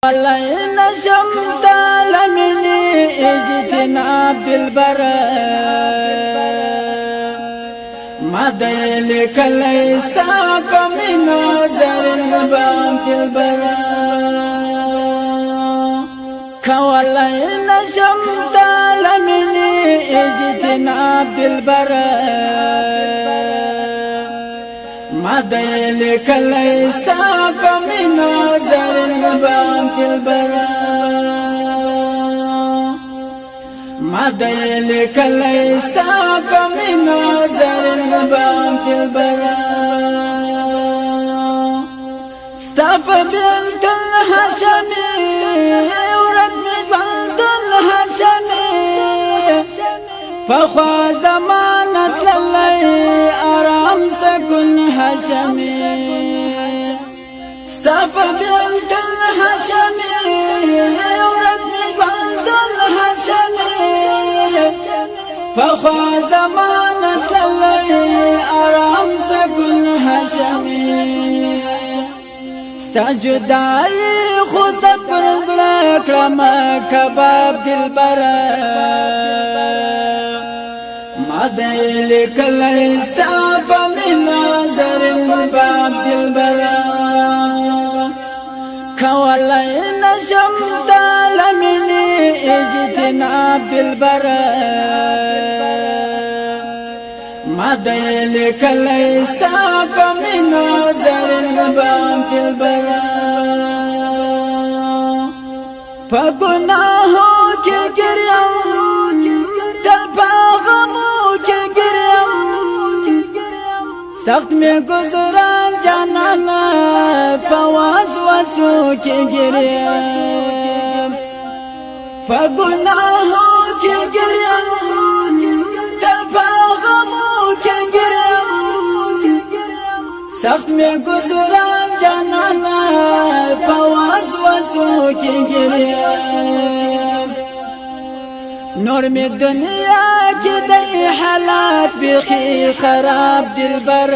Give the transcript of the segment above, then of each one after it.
والله نشم ستالمني اجتناب دلبر ما ديلك ليستاق من نظر الباب دلبر والله نشم ستالمني اجتناب دلبر ما ديلك ليستاق من نظر الباب دلبر ما ديلك ليستاق من نظر الباب دلبر استاف بنت الهاشمي ورد بنت الهاشمي فخوا زمانت للي ارام سكن هاشمي استاف بنت الهاشمي ورد بنت الهاشمي فخوا زمانت للي ارام سكن هاشمي استجداي خوز پرزلا کرما کباب دلبر ما ديلك ليستاف من نظر الباب دلبر كوالي نشم ستالمني اجتناب دلبر ما ديلك ليستاف من نظر الباب دلبر فگناہوں کے گریم دل پاغموں کے گریم سخت میں گزران جانانا پواز وسو کے گریم فگناہوں کے گریم دل پاغموں کے گریم سخت میں گزران جانانا پواز وسو کے گریم نور میں دنیا کی دی حالات بخی خراب دلبر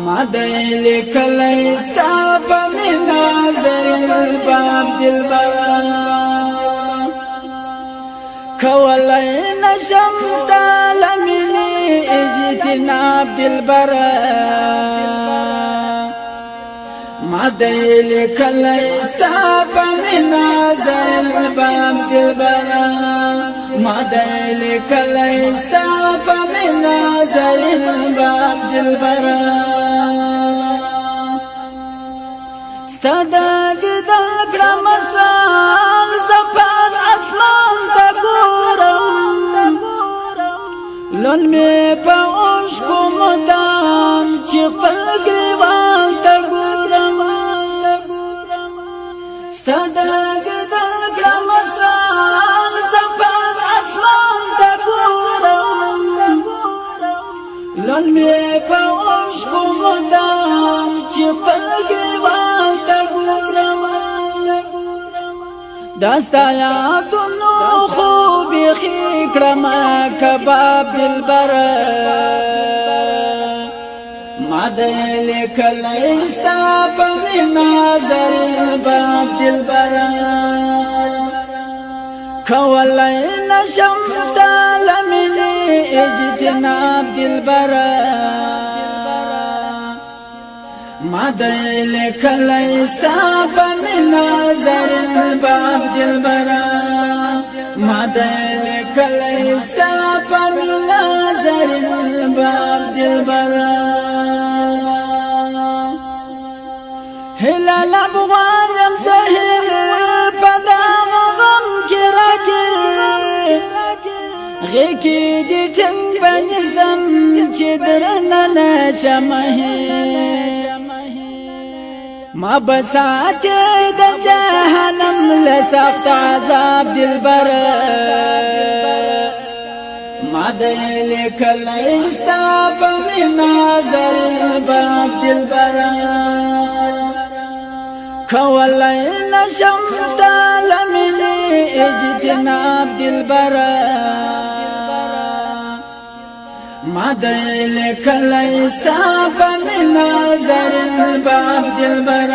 ما ديلك ليستاف من نظر الباب دلبر كوالي نشم ستالمني اجتناب دلبر ما ديلك ليستاف من نظر الباب دلبر ما ديلك ليستاف من نظر الباب دلبر استداد دکړم اسمان زپاس اسمان ته ګورم لون می په اوش کو مدام چې خپل ګریوان ته ګورم استداد دکړم اسمان زپاس اسمان ته ګورم لون می په اوش کو مدام چې خپل ګریوان ته ګورم داستا یادونو خوب یخی کړم کباب دلبر ما ديلك ليستاف من نظر الباب دلبر كوالي نشم ستالمني اجتناب دلبر ما ديلك ليستاف من نظر الباب دلبر ما ديلك ليستاف من نظر الباب دلبر هلال ابغانم زهر پدان غم کرا کر غیکی دی ٹنگ بنزم چی درنن شمه ما بساتی دا جهنم لسخت عذاب دلبر ما ديلك ليستاف من نظر الباب دلبر كوالي نشم ستالمني اجتناب دلبر ما ديلك ليستاف من نظر الباب دلبر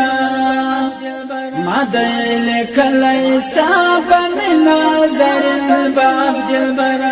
ما دې لیکل استا په مینا زرین باب دلبر